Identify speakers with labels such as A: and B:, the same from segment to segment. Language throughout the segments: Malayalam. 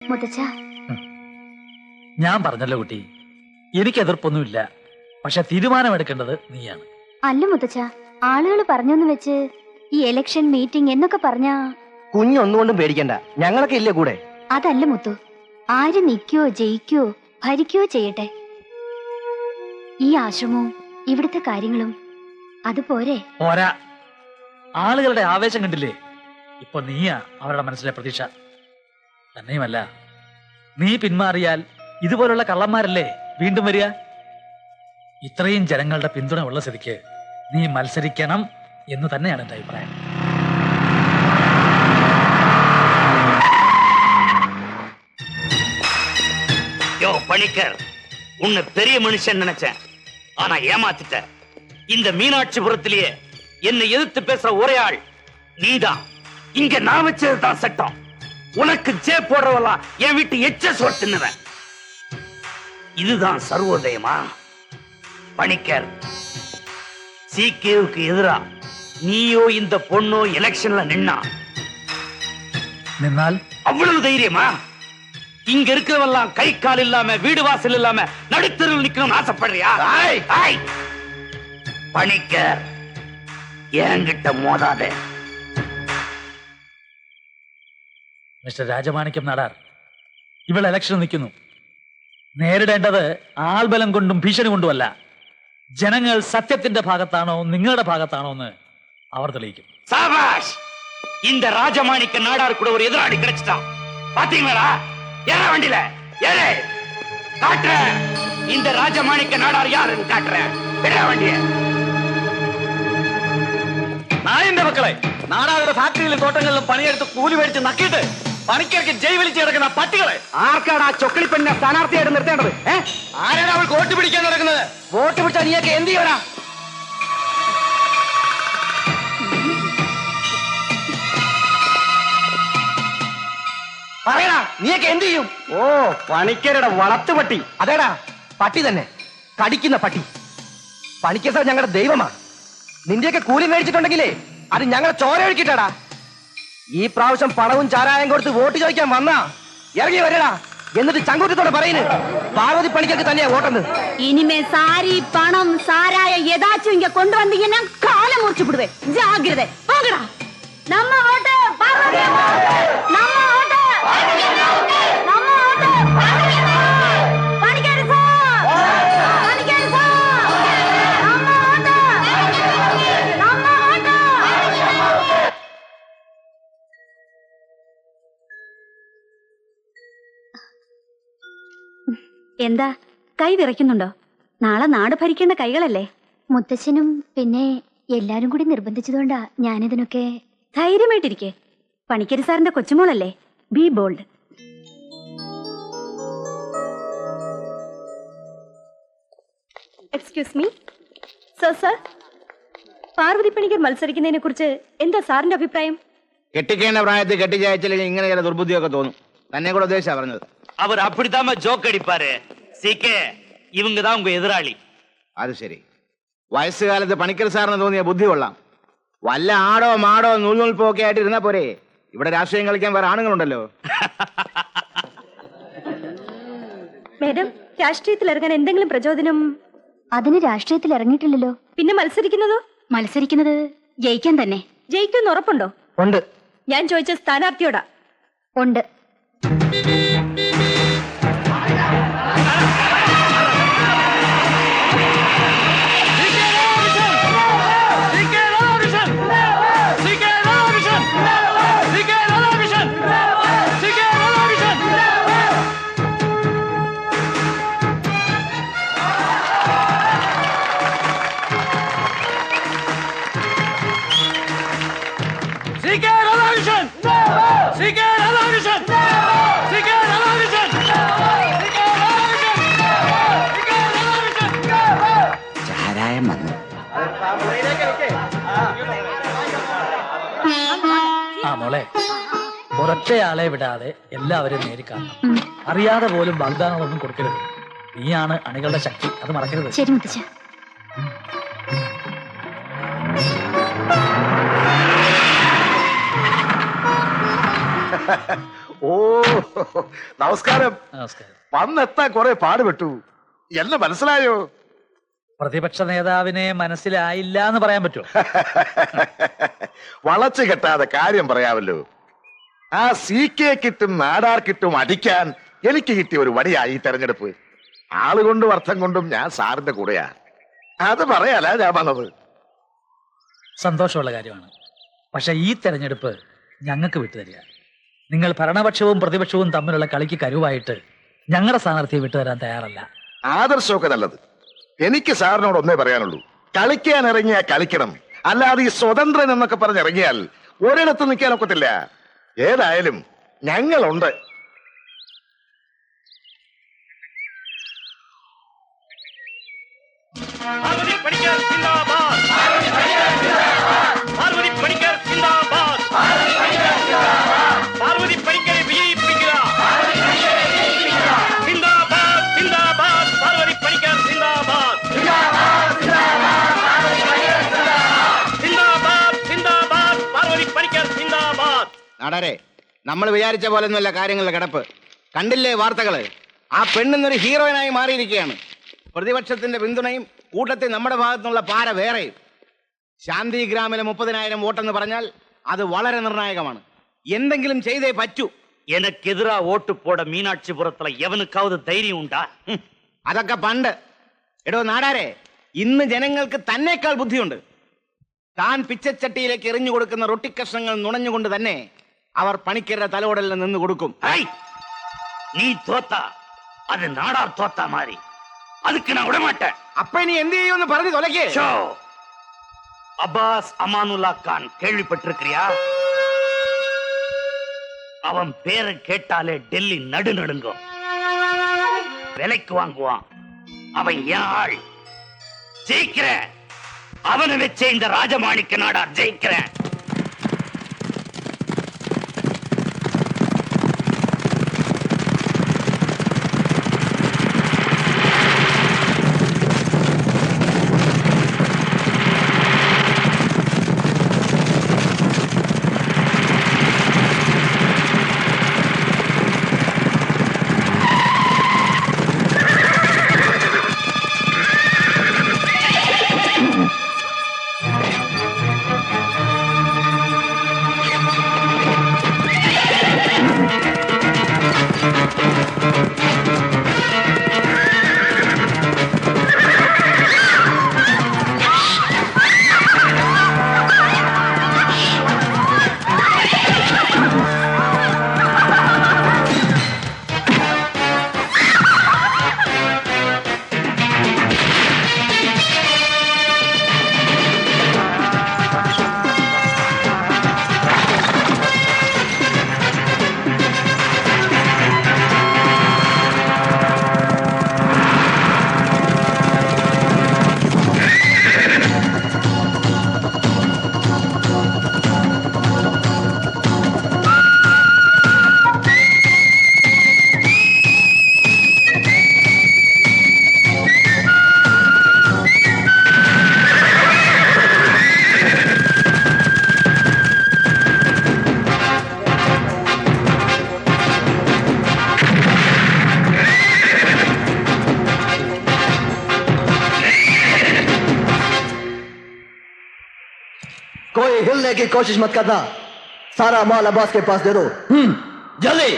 A: മുത്തച്ഛ,
B: ഞാൻ പറഞ്ഞല്ലോ കുട്ടി, എനിക്ക് എതിർപ്പൊന്നുമില്ല. പക്ഷെ തീരുമാനമെടുക്കേണ്ടത് നീയാണ്.
A: അല്ല മുത്തച്ഛ, ആളുകൾ പറഞ്ഞെന്ന് വെച്ച് ഈ ഇലക്ഷൻ മീറ്റിംഗ് എന്നൊക്കെ പറഞ്ഞാ
C: കുഞ്ഞൊന്നുകൊണ്ടും പേടിക്കണ്ട, ഞങ്ങളൊക്കെ ഇല്ലേ കൂടെ.
A: അതല്ല മുത്തു, ആര് നിൽക്കോ ജയിക്കോ ഭരിക്കോ ചെയ്യട്ടെ, ഈ ആശ്രമവും ഇവിടുത്തെ കാര്യങ്ങളും അതുപോരെ.
B: പോരാ, ആളുകളുടെ ആവേശം കണ്ടില്ലേ? ഇപ്പൊ നീയാ അവരുടെ മനസ്സിലെ പ്രതീക്ഷ. തന്നെയുമല്ല, നീ പിന്മാറിയാൽ ഇതുപോലുള്ള കള്ളന്മാരല്ലേ വീണ്ടും വരിക. ഇത്രയും ജനങ്ങളുടെ പിന്തുണ ഉള്ള സ്ഥിതിക്ക് നീ മത്സരിക്കണം എന്ന് തന്നെയാണ് എന്റെ അഭിപ്രായം.
D: யோ பணிக்கர், உன்னை பெரிய மனுஷன் நினைச்சேன், ஆனா ஏமாத்திட்ட. இந்த மீனாட்சிபுரத்திலேயே என்னை எதிர்த்து பேசுற ஒரே ஆள் நீதான். இங்க நான் வச்சதுதான் சட்டம். உனக்கு ஜே போடுறவெல்லாம் என் வீட்டு எச்ச சோட்டுன்னுவேன். இதுதான் சர்வோதயமா? பணிக்கர், சிகேவுக்கு எதிரா நீயோ இந்த பொண்ணோ எலெக்ஷன்ல நின்னா அவ்வளவு தைரியமா? இங்க இருக்கிறவெல்லாம் கை கால் இல்லாம வீடு வாசல் இல்லாம நடுத்தருவில் நிக்கணும்னு ஆசைப்படுறியா? பணிக்கர், என்கிட்ட மோதாதே.
B: മിസ്റ്റർ രാജമാണിക്യം നാടാർ, ഇവൾ ഇലക്ഷൻ നിൽക്കുന്നു. നേരിടേണ്ടത് ആൾബലം കൊണ്ടും ഭീഷണി കൊണ്ടുമല്ല. ജനങ്ങൾ സത്യത്തിന്റെ ഭാഗത്താണോ നിങ്ങളുടെ ഭാഗത്താണോ എന്ന് അവർ തെളിയിക്കും.
D: சாபாஷ்! இந்த ராஜமாணிக்க நாடார் கூட ஒரு எதிராளி கிடைச்சிட்டான். பாத்தீங்களா? ஏற வண்டியில ஏறு, காட்டுற. இந்த ராஜமாணிக்க நாடார் யாருன்னு காட்டுறேன். விட வண்டிய.
C: നായന്റെ മക്കളെ, നാടാരുടെ ഫാക്ടറിയിലും തോട്ടങ്ങളിലും പണിയെടുത്ത് കൂലി മേടിച്ച് നക്കിയിട്ട് പണിക്കർക്ക് ജയ് വിളിച്ച് കിടക്കുന്ന പട്ടികളെ. ആർക്കാണ് ആ ചൊക്കളി പെണ്ണെ സ്ഥാനാർത്ഥിയായിട്ട് നിർത്തേണ്ടത്? ആരാണ് അവൾ വോട്ട് പിടിക്കാൻ നടക്കുന്നത്? വോട്ട് പിടിച്ചാൽ നീയൊക്കെ എന്ത് ചെയ്യണ? പറയടാ, നീയൊക്കെ എന്ത് ചെയ്യും? ഓ, പണിക്കരുടെ വളർത്തുപട്ടി. അതേടാ, പട്ടി തന്നെ, കടിക്കുന്ന പട്ടി. പണിക്കർ സാർ ഞങ്ങളുടെ ദൈവമാണ്. നിന്റെയൊക്കെ കൂലി മേടിച്ചിട്ടുണ്ടെങ്കിലേ അത് ഞങ്ങളെ ചോര ഒഴുക്കിട്ടാടാ. ഈ പ്രാവശ്യം പണവും ചാരായം കൊടുത്ത് വോട്ട് ചോദിക്കാൻ വന്നാ ഇറങ്ങി വരടാ. എന്നിട്ട് ചങ്കൂറ്റത്തോടെ പറയുന്നു പാർവതി പണിക്കർക്ക് തന്നെയാ വോട്ടെന്ന്.
A: ഇനിമേ സാരി പണം സാരായ ഏതാച്ചും ഇങ്ങ കൊണ്ടുവന്നീங்கன்னா കാലം മുറിച്ചു വിടുവേ. ജാഗ്രത. പോകടാ. നമ്മ വോട്ട് പാർവതി, നമ്മ വോട്ട് നമ്മ vote Panicker sir, Panicker sir, നമ്മ വോട്ട് നമ്മ വോട്ട്. എന്താ കൈ വിറയ്ക്കുന്നുണ്ടോ? നാളെ നാട് ഭരിക്കേണ്ട കൈകളല്ലേ? മുത്തച്ഛനും പിന്നെ എല്ലാരും കൂടി നിർബന്ധിച്ചതുകൊണ്ടാ ഞാനിതിനൊക്കെ. ധൈര്യമായിട്ടിരിക്കെ. പണിക്കരി സാറിന്റെ കൊച്ചുമോളല്ലേ? Be bold.
E: Excuse me sir, Parvathy Panicker മത്സരിക്കുന്നതിനെ കുറിച്ച് എന്താ സാറിന്റെ അഭിപ്രായം?
F: കെട്ടിക്കേണ്ട പ്രായത്തിൽ കെട്ടിച്ചയച്ചില്ലെങ്കിൽ ഇങ്ങനെ ചില ദുർബുദ്ധിയൊക്കെ തോന്നും. തന്നെ കൂടെ ഉദ്ദേശിച്ചാ പറഞ്ഞത്.
D: அவர் அப்படித்தாம ஜோக் அடிப்பாரு. சிகே, இவங்க தான் உங்க எதிராளி.
F: അത് ശരി. വയസ്സുകാലത്ത് പണിക്കർ സാറിന് തോന്നിയ ബുദ്ധി കൊള്ളാം. വല്ല ആടോ മാടോ നൂൽനൂൽപ്പോ ഒക്കെ ആയിട്ട് ഇരുന്നാ പോരെ. ഇവിടെ രാഷ്ട്രീയം കളിക്കാൻ വേറെ ആണുങ്ങളുണ്ടല്ലോ.
E: മാഡം, രാഷ്ട്രീയത്തിൽ ഇറങ്ങാൻ എന്തെങ്കിലും പ്രചോദനം?
A: അതിന് രാഷ്ട്രീയത്തിൽ ഇറങ്ങിയിട്ടില്ലല്ലോ.
E: പിന്നെ മത്സരിക്കുന്നതോ?
A: മത്സരിക്കുന്നത് ജയിക്കാൻ തന്നെ.
E: ജയിക്കുമെന്ന് ഉറപ്പുണ്ടോ?
C: ഉണ്ട്.
E: ഞാൻ ചോദിച്ച സ്ഥാനാർത്ഥിയോടാ.
A: ഉണ്ട്.
F: ചാരായം വന്നു.
B: ആ മോളെ, ഒരൊറ്റയാളെ വിടാതെ എല്ലാവരും നേരിക്കാണണം. അറിയാതെ പോലും വാഗ്ദാനങ്ങളൊന്നും കൊടുക്കരുത്. നീയാണ് അണികളുടെ ശക്തി, അത് മറക്കരുത്.
A: ശരി മുത്തച്ഛ.
G: ഓ നമസ്കാരം.
B: നമസ്കാരം.
G: വന്നെത്താൻ കുറെ പാടുപെട്ടു. എന്നെ മനസ്സിലായോ?
B: പ്രതിപക്ഷ നേതാവിനെ മനസ്സിലായില്ല എന്ന് പറയാൻ പറ്റുമോ?
G: വളച്ചു കെട്ടാതെ കാര്യം പറയാമല്ലോ. ആ CK കിറ്റും നാടാർ കിറ്റും അടിക്കാൻ എനിക്ക് കിട്ടിയ ഒരു വടിയായി ഈ തെരഞ്ഞെടുപ്പ്. ആളുകൊണ്ടും അർത്ഥം കൊണ്ടും ഞാൻ സാറിന്റെ കൂടെയാ. അത് പറയാലാ ഞാൻ വന്നത്.
B: സന്തോഷമുള്ള കാര്യമാണ്. പക്ഷെ ഈ തെരഞ്ഞെടുപ്പ് ഞങ്ങൾക്ക് വിട്ടുതരിക. നിങ്ങൾ ഭരണപക്ഷവും പ്രതിപക്ഷവും തമ്മിലുള്ള കളിക്ക് കരുവായിട്ട് ഞങ്ങളുടെ സ്ഥാനാർത്ഥിയെ വിട്ടുതരാൻ തയ്യാറല്ല.
G: ആദർശമൊക്കെ നല്ലത്. എനിക്ക് സാറിനോട് ഒന്നേ പറയാനുള്ളൂ. കളിക്കാൻ ഇറങ്ങിയാൽ കളിക്കണം. അല്ലാതെ ഈ സ്വതന്ത്രൻ എന്നൊക്കെ പറഞ്ഞിറങ്ങിയാൽ ഒരിടത്ത് നിൽക്കാൻ ഒക്കത്തില്ല. ഏതായാലും ഞങ്ങളുണ്ട്.
D: പാർവതി പണിക്കർ സിന്ദാബാദ്. പാർവതി പണിക്കർ സിന്ദാബാദ്. പാർവതി പണിക്കരെ വിജയിപ്പിക്കുക. സിന്ദാബാദ് സിന്ദാബാദ്. പാർവതി പണിക്കർ സിന്ദാബാദ്. സിന്ദാബാദ് സിന്ദാബാദ്. പാർവതി പണിക്കർ സിന്ദാബാദ്.
F: നാടാരെ, നമ്മൾ വിചാരിച്ച പോലൊന്നുമല്ല കാര്യങ്ങളുടെ കിടപ്പ്. കണ്ടില്ലേ വാർത്തകള്? ആ പെണ്ണിന്നൊരു ഹീറോയിനായി മാറിയിരിക്കുകയാണ്. പ്രതിപക്ഷത്തിന്റെ പിന്തുണയും കൂട്ടത്തിൽ നമ്മുടെ ഭാഗത്തുനിന്നുള്ള പാര വേറെയും. ശാന്തിഗ്രാമിലെ 30,000 വോട്ടെന്ന് പറഞ്ഞാൽ അത് വളരെ നിർണായകമാണ്. എന്തെങ്കിലും ചെയ്തേ പറ്റൂ.
D: എനക്കെതിരാ വോട്ട് പോട മീനാക്ഷിപുരത്തുള്ള എവനുക്കാവത് ധൈര്യം ഉണ്ടാ?
F: അതൊക്കെ പണ്ട്. എടോ നാടാരെ, ഇന്ന് ജനങ്ങൾക്ക് തന്നേക്കാൾ ബുദ്ധിയുണ്ട്. താൻ പിച്ചച്ചട്ടിയിലേക്ക് എറിഞ്ഞു കൊടുക്കുന്ന റൊട്ടിക്കഷ്ണങ്ങൾ നുണഞ്ഞുകൊണ്ട് തന്നെ അവർ പണിക്കരുടെ തലോടലിൽ നിന്ന് കൊടുക്കും.
D: നീ തോത്ത അത് നാടാർ തോത്ത മാറി. அதுக்கு நான் விடமாட்டேன்.
F: அப்ப நீ எந்த செய்யும்னு പറഞ്ഞു தொலைக்கே.
D: அப்பாஸ் அமானுல்லா கான் கேள்விப்பட்டிருக்கிறியா? அவன் பேரை கேட்டாலே டெல்லி நடு நடுங்கும். விலைக்கு வாங்குவான். அவன் யாழ் ஜெயிக்கிற. அவனை வச்ச இந்த ராஜமாணிக்க நாடார் ஜெயிக்கிறேன்.
C: कोई हिलने की कोशिश मत करना. सारा माल अब्बास के पास दे दो. जल्दी.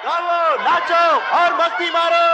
H: गाओ, नाचो और मस्ती मारो।